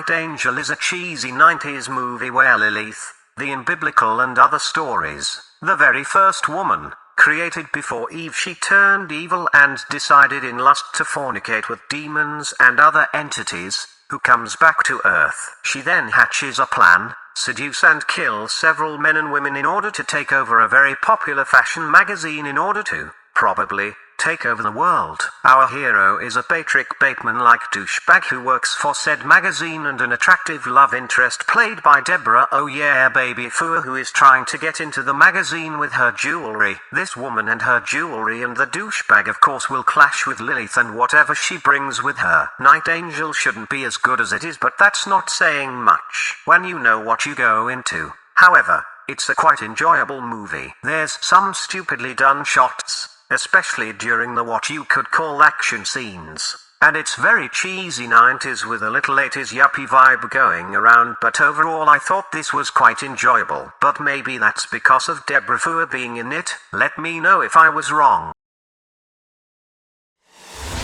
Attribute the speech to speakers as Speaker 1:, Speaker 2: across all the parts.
Speaker 1: Night Angel is a cheesy 90s movie where Lilith, the unbiblical and other stories, the very first woman, created before Eve, she turned evil and decided in lust to fornicate with demons and other entities, who comes back to Earth. She then hatches a plan, seduce and kill several men and women in order to take over a very popular fashion magazine in order to, probably, take over the world. Our hero is a Patrick Bateman-like douchebag who works for said magazine and an attractive love interest played by Deborah Oh Yeah Baby Fua, who is trying to get into the magazine with her jewelry. This woman and her jewelry and the douchebag of course will clash with Lilith and whatever she brings with her. Night Angel shouldn't be as good as it is, but that's not saying much when you know what you go into. However, it's a quite enjoyable movie. There's some stupidly done shots, especially during the what you could call action scenes, and it's very cheesy 90s with a little 80s yuppie vibe going around, but overall I thought this was quite enjoyable. But maybe that's because of Deborah Fua being in it. Let me know if I was wrong.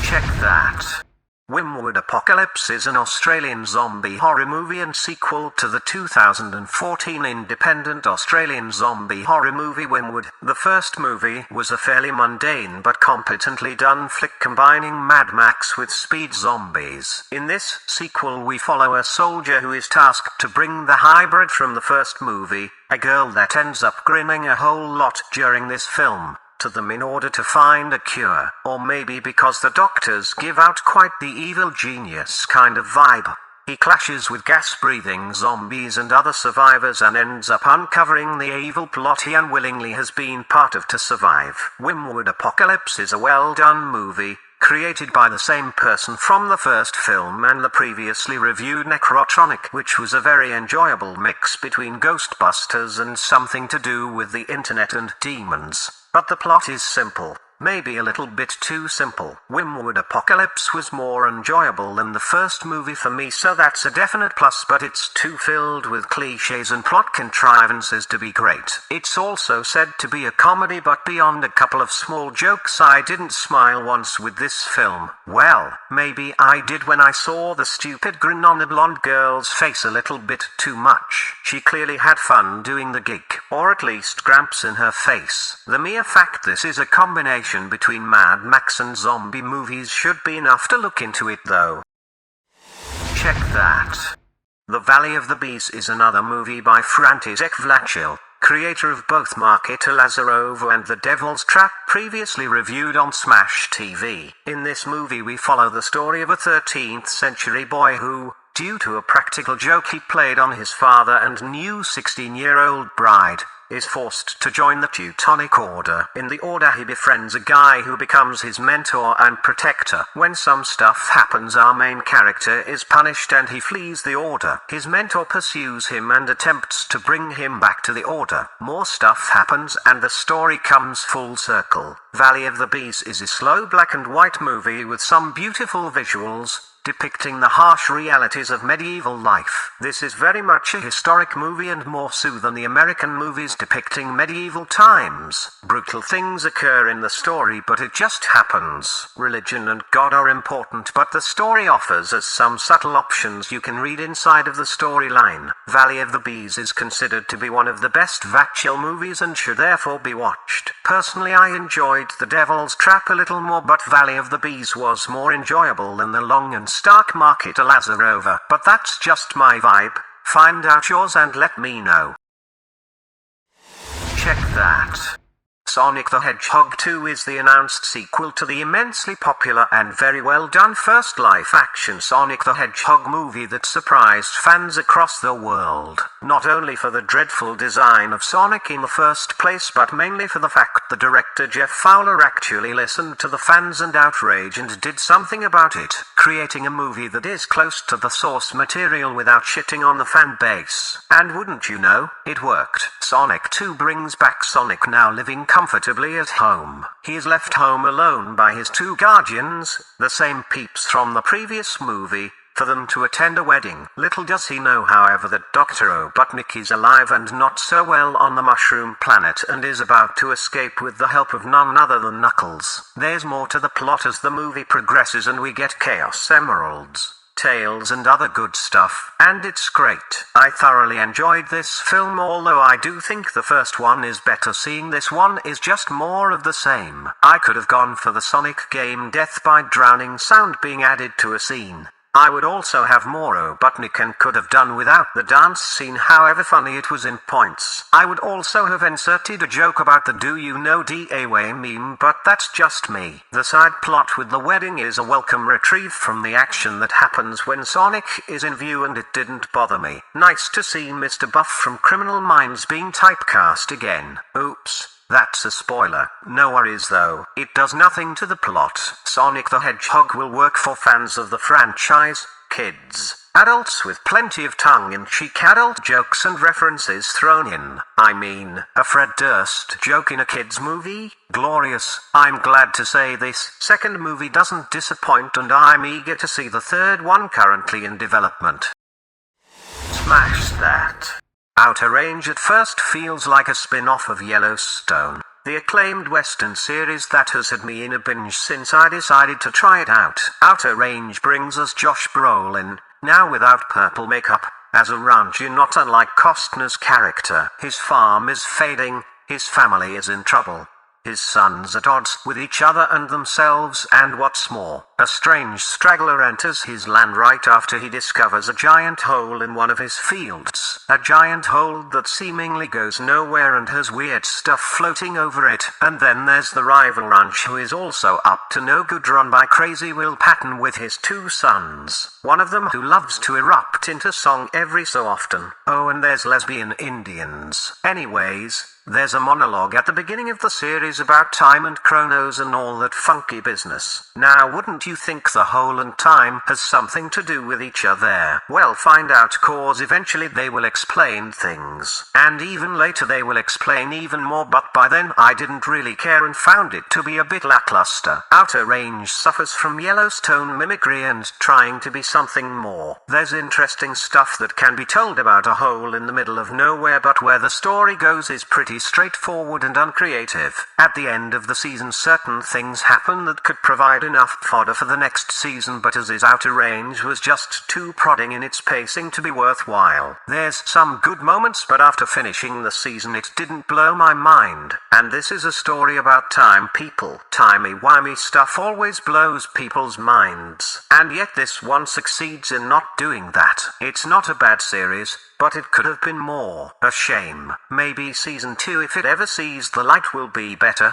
Speaker 1: Check that. Wyrmwood Apocalypse is an Australian zombie horror movie and sequel to the 2014 independent Australian zombie horror movie Wyrmwood. The first movie was a fairly mundane but competently done flick combining Mad Max with speed zombies. In this sequel we follow a soldier who is tasked to bring the hybrid from the first movie, a girl that ends up grinning a whole lot during this film, to them in order to find a cure, or maybe because the doctors give out quite the evil genius kind of vibe. He clashes with gas-breathing zombies and other survivors and ends up uncovering the evil plot he unwillingly has been part of to survive. Wyrmwood Apocalypse is a well-done movie, created by the same person from the first film and the previously reviewed Necrotronic, which was a very enjoyable mix between Ghostbusters and something to do with the internet and demons. But the plot is simple, maybe a little bit too simple. Wyrmwood Apocalypse was more enjoyable than the first movie for me, so that's a definite plus, but it's too filled with cliches and plot contrivances to be great. It's also said to be a comedy, but beyond a couple of small jokes I didn't smile once with this film. Well, maybe I did when I saw the stupid grin on the blonde girl's face a little bit too much. She clearly had fun doing the gig, or at least gramps in her face. The mere fact this is a combination between Mad Max and zombie movies should be enough to look into it though. Check that. The Valley of the Bees is another movie by František Vlachil, creator of both Marketa Lazarova and The Devil's Trap, previously reviewed on SmashTeeVee. In this movie we follow the story of a 13th century boy who, due to a practical joke he played on his father and new 16-year-old bride, is forced to join the Teutonic Order. In the Order he befriends a guy who becomes his mentor and protector. When some stuff happens our main character is punished and he flees the Order. His mentor pursues him and attempts to bring him back to the Order. More stuff happens and the story comes full circle. Valley of the Bees is a slow black and white movie with some beautiful visuals, depicting the harsh realities of medieval life. This is very much a historic movie and more so than the American movies depicting medieval times. Brutal things occur in the story, but it just happens. Religion and God are important, but the story offers us some subtle options you can read inside of the storyline. Valley of the Bees is considered to be one of the best Vlachil movies and should therefore be watched. Personally I enjoyed The Devil's Trap a little more, but Valley of the Bees was more enjoyable than the long and stark Marketa Lazarova, but that's just my vibe. Find out yours and let me know. Check that. Sonic the Hedgehog 2 is the announced sequel to the immensely popular and very well done first live-action Sonic the Hedgehog movie that surprised fans across the world. Not only for the dreadful design of Sonic in the first place, but mainly for the fact the director Jeff Fowler actually listened to the fans and outrage and did something about it, creating a movie that is close to the source material without shitting on the fan base. And wouldn't you know, it worked. Sonic 2 brings back Sonic now living comfortably at home. He is left home alone by his two guardians, the same peeps from the previous movie, for them to attend a wedding. Little does he know, however, that Dr. Robotnik is alive and not so well on the Mushroom Planet and is about to escape with the help of none other than Knuckles. There's more to the plot as the movie progresses and we get Chaos Emeralds, tales and other good stuff, and it's great. I thoroughly enjoyed this film, although I do think the first one is better. Seeing this one is just more of the same. I could have gone for the Sonic game death by drowning sound being added to a scene. I would also have more Robotnik and could have done without the dance scene, however funny it was in points. I would also have inserted a joke about the "do you know DAWay" meme, but that's just me. The side plot with the wedding is a welcome retrieve from the action that happens when Sonic is in view, and it didn't bother me. Nice to see Mr. Buff from Criminal Minds being typecast again. Oops. That's a spoiler. No worries though, it does nothing to the plot. Sonic the Hedgehog will work for fans of the franchise, kids, adults with plenty of tongue-in-cheek adult jokes and references thrown in. I mean, a Fred Durst joke in a kids movie? Glorious. I'm glad to say this second movie doesn't disappoint, and I'm eager to see the third one currently in development. Smash that. Outer Range at first feels like a spin-off of Yellowstone, the acclaimed Western series that has had me in a binge since I decided to try it out. Outer Range brings us Josh Brolin, now without purple makeup, as a rancher not unlike Costner's character. His farm is fading, his family is in trouble. His sons at odds with each other and themselves, and what's more, a strange straggler enters his land right after he discovers a giant hole in one of his fields. A giant hole that seemingly goes nowhere and has weird stuff floating over it. And then there's the rival ranch, who is also up to no good, run by crazy Will Patton with his two sons. One of them who loves to erupt into song every so often. Oh, and there's lesbian Indians. Anyways, there's a monologue at the beginning of the series about time and chronos and all that funky business. Now, wouldn't you think the hole and time has something to do with each other? Well, find out, cause eventually they will explain things. And even later they will explain even more, but by then I didn't really care and found it to be a bit lackluster. Outer Range suffers from Yellowstone mimicry and trying to be something more. There's interesting stuff that can be told about a hole in the middle of nowhere, but where the story goes is pretty straightforward and uncreative. At the end of the season, certain things happen that could provide enough fodder for the next season, but as is, Outer Range was just too prodding in its pacing to be worthwhile. There's some good moments, but after finishing the season it didn't blow my mind. And this is a story about time, people. Timey-wimey stuff always blows people's minds. And yet this one succeeds in not doing that. It's not a bad series, but it could have been more. A shame. Maybe season 2, if it ever sees the light, will be better.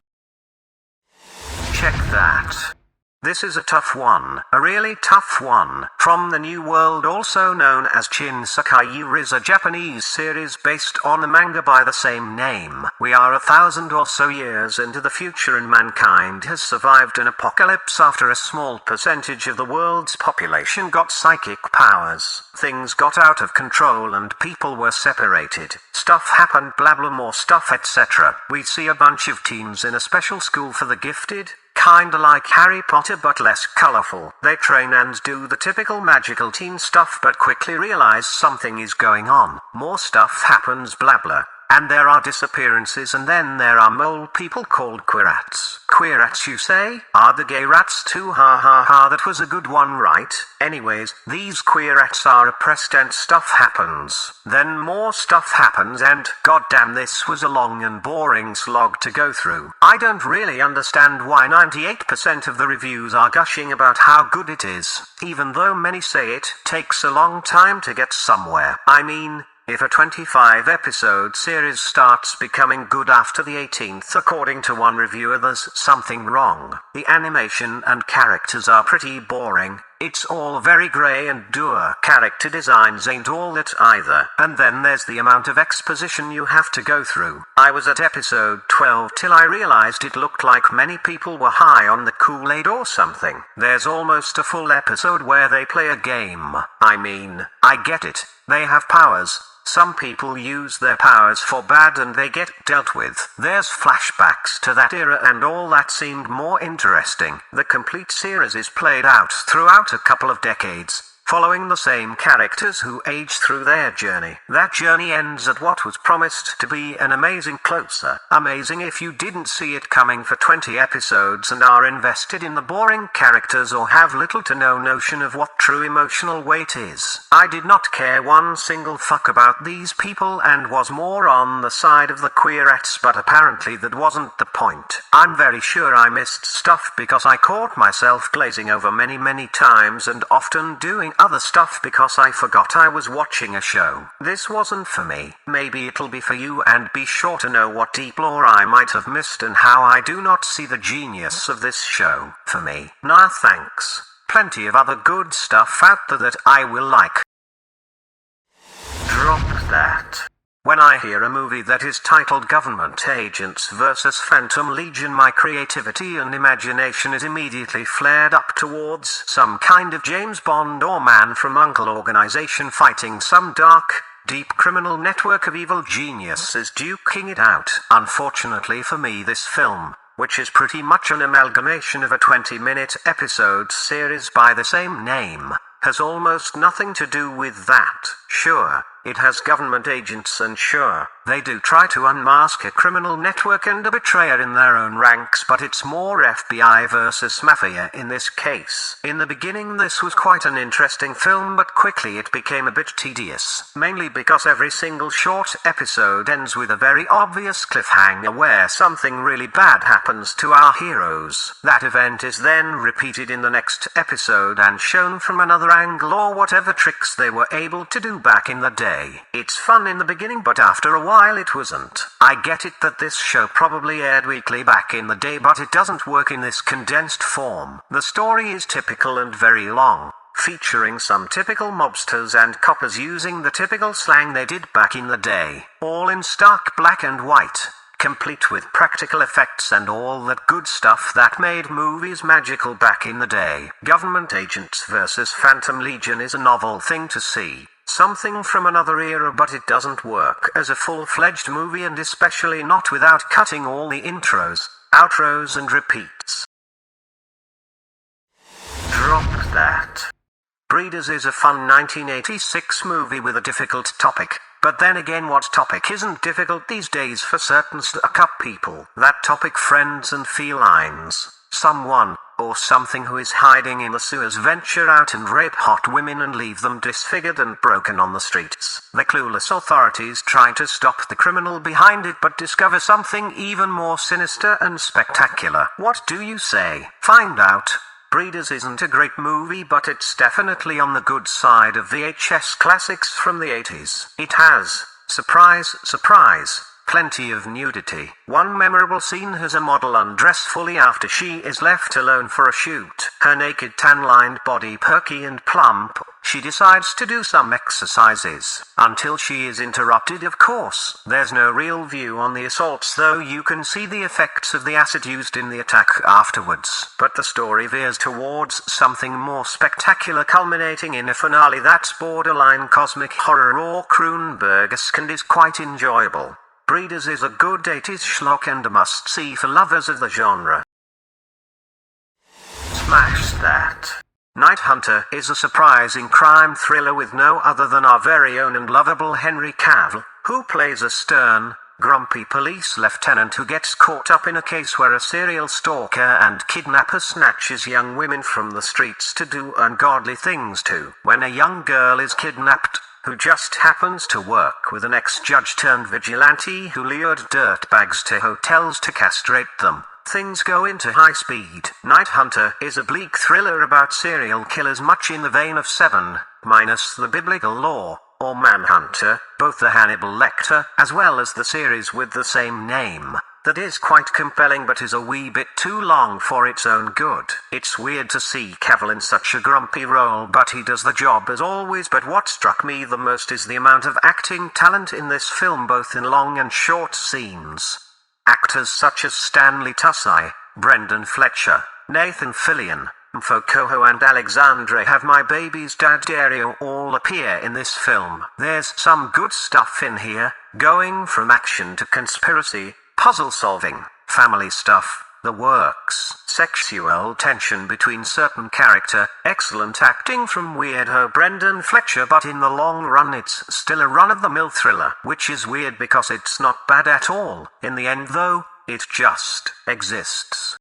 Speaker 1: Check that. This is a tough one, a really tough one. From the New World, also known as Shinsekai, is a Japanese series based on a manga by the same name. We are 1,000 or so years into the future, and mankind has survived an apocalypse after a small percentage of the world's population got psychic powers. Things got out of control and people were separated. Stuff happened, blah blah, more stuff, etc. We see a bunch of teens in a special school for the gifted. Kinda like Harry Potter but less colorful. They train and do the typical magical teen stuff, but quickly realize something is going on. More stuff happens, blah blah. And there are disappearances, and then there are mole people called queerats. Queerats, you say? Are the gay rats too? Ha ha ha, that was a good one, right? Anyways, these queerats are oppressed and stuff happens. Then more stuff happens, and goddamn, this was a long and boring slog to go through. I don't really understand why 98% of the reviews are gushing about how good it is, even though many say it takes a long time to get somewhere. I mean, if a 25-episode series starts becoming good after the 18th, according to one reviewer, there's something wrong. The animation and characters are pretty boring. It's all very grey and dour. Character designs ain't all that either. And then there's the amount of exposition you have to go through. I was at episode 12 till I realized it looked like many people were high on the Kool-Aid or something. There's almost a full episode where they play a game. I mean, I get it. They have powers. Some people use their powers for bad and they get dealt with. There's flashbacks to that era and all that seemed more interesting. The complete series is played out throughout a couple of decades. following the same characters who age through their journey. That journey ends at what was promised to be an amazing closer. Amazing if you didn't see it coming for 20 episodes and are invested in the boring characters or have little to no notion of what true emotional weight is. I did not care one single fuck about these people and was more on the side of the queerettes, but apparently that wasn't the point. I'm very sure I missed stuff because I caught myself glazing over many times and often doing other stuff because I forgot I was watching a show. This wasn't for me. Maybe it'll be for you, and be sure to know what deep lore I might have missed and how I do not see the genius of this show. For me, nah thanks. Plenty of other good stuff out there that I will like. Drop that. When I hear a movie that is titled Government Agents vs. Phantom Legion, my creativity and imagination is immediately flared up towards some kind of James Bond or Man from U.N.C.L.E. organization fighting some dark, deep criminal network of evil geniuses duking it out. Unfortunately for me, this film, which is pretty much an amalgamation of a 20-minute episode series by the same name, has almost nothing to do with that. Sure, it has government agents, and sure, they do try to unmask a criminal network and a betrayer in their own ranks, but it's more FBI versus Mafia in this case. In the beginning this was quite an interesting film, but quickly it became a bit tedious, mainly because every single short episode ends with a very obvious cliffhanger where something really bad happens to our heroes. That event is then repeated in the next episode and shown from another angle or whatever tricks they were able to do back in the day. It's fun in the beginning, but after a while it wasn't. I get it that this show probably aired weekly back in the day, but it doesn't work in this condensed form. The story is typical and very long, featuring some typical mobsters and coppers using the typical slang they did back in the day, all in stark black and white, complete with practical effects and all that good stuff that made movies magical back in the day. Government Agents vs. Phantom Legion is a novel thing to see. Something from another era, but it doesn't work as a full-fledged movie, and especially not without cutting all the intros, outros and repeats. Drop that. Breeders is a fun 1986 movie with a difficult topic, but then again, what topic isn't difficult these days for certain stuck-up people? That topic: friends and felines. Someone, or something who is hiding in the sewers venture out and rape hot women and leave them disfigured and broken on the streets. The clueless authorities try to stop the criminal behind it, but discover something even more sinister and spectacular. What do you say? Find out. Breeders isn't a great movie, but it's definitely on the good side of VHS classics from the 80s. It has, surprise, surprise, plenty of nudity. One memorable scene has a model undress fully after she is left alone for a shoot. Her naked tan-lined body perky and plump, she decides to do some exercises, until she is interrupted, of course. There's no real view on the assaults, though you can see the effects of the acid used in the attack afterwards. But the story veers towards something more spectacular, culminating in a finale that's borderline cosmic horror or Cronenbergesque and is quite enjoyable. Breeders is a good 80s schlock and a must-see for lovers of the genre. Smash that. Night Hunter is a surprising crime thriller with no other than our very own and lovable Henry Cavill, who plays a stern, grumpy police lieutenant who gets caught up in a case where a serial stalker and kidnapper snatches young women from the streets to do ungodly things to. When a young girl is kidnapped, who just happens to work with an ex-judge turned vigilante who lured dirtbags to hotels to castrate them, things go into high speed. Night Hunter is a bleak thriller about serial killers, much in the vein of Seven, minus the biblical lore, or Manhunter, both the Hannibal Lecter, as well as the series with the same name. That is quite compelling, but is a wee bit too long for its own good. It's weird to see Cavill in such a grumpy role, but he does the job as always. But what struck me the most is the amount of acting talent in this film, both in long and short scenes. Actors such as Stanley Tucci, Brendan Fletcher, Nathan Fillion, Mfo Coho and Alexandre Have My Baby's Dad Dario all appear in this film. There's some good stuff in here, going from action to conspiracy, puzzle solving, family stuff, the works, sexual tension between certain character, excellent acting from weirdo Brendan Fletcher, but in the long run it's still a run-of-the-mill thriller, which is weird because it's not bad at all. In the end though, it just exists.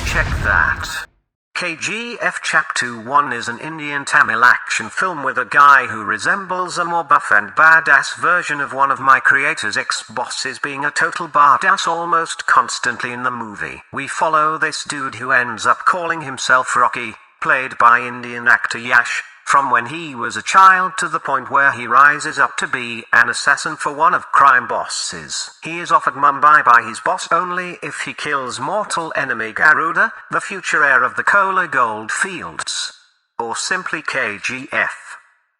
Speaker 1: Check that. KGF Chapter 1 is an Indian Tamil action film with a guy who resembles a more buff and badass version of one of my creator's ex-bosses, being a total badass almost constantly in the movie. We follow this dude who ends up calling himself Rocky, played by Indian actor Yash, from when he was a child to the point where he rises up to be an assassin for one of crime bosses. He is offered Mumbai by his boss only if he kills mortal enemy Garuda, the future heir of the Kola gold fields. Or simply KGF.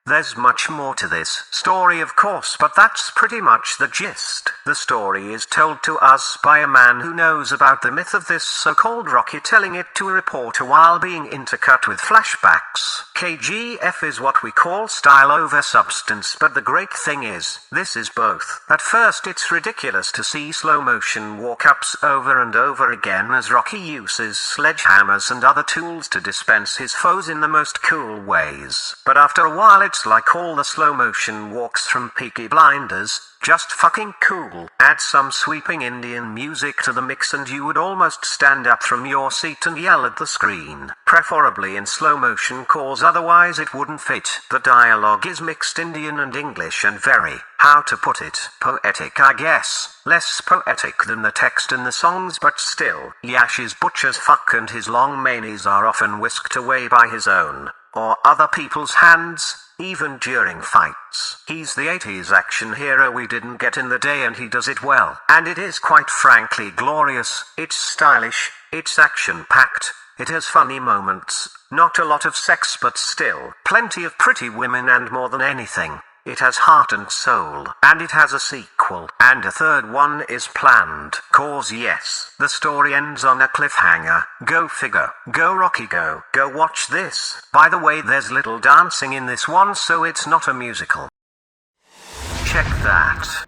Speaker 1: There's much more to this story of course, but that's pretty much the gist. The story is told to us by a man who knows about the myth of this so-called Rocky, telling it to a reporter while being intercut with flashbacks. KGF is what we call style over substance, but the great thing is, this is both. At first it's ridiculous to see slow-motion walk-ups over and over again as Rocky uses sledgehammers and other tools to dispense his foes in the most cool ways. But after a while it's like all the slow-motion walks from Peaky Blinders, just fucking cool. Add some sweeping Indian music to the mix and you would almost stand up from your seat and yell at the screen. Preferably in slow motion, cause otherwise it wouldn't fit. The dialogue is mixed Indian and English and very, how to put it, poetic I guess. Less poetic than the text in the songs, but still. Yash is butch as fuck and his long manis are often whisked away by his own, or other people's hands, even during fights. He's the 80s action hero we didn't get in the day and he does it well. And it is quite frankly glorious. It's stylish, it's action-packed, it has funny moments, not a lot of sex but still, plenty of pretty women, and more than anything, it has heart and soul. And it has a sequel, and a third one is planned. Cause yes, the story ends on a cliffhanger. Go figure. Go Rocky go. Go watch this. By the way, there's little dancing in this one, so it's not a musical. Check that.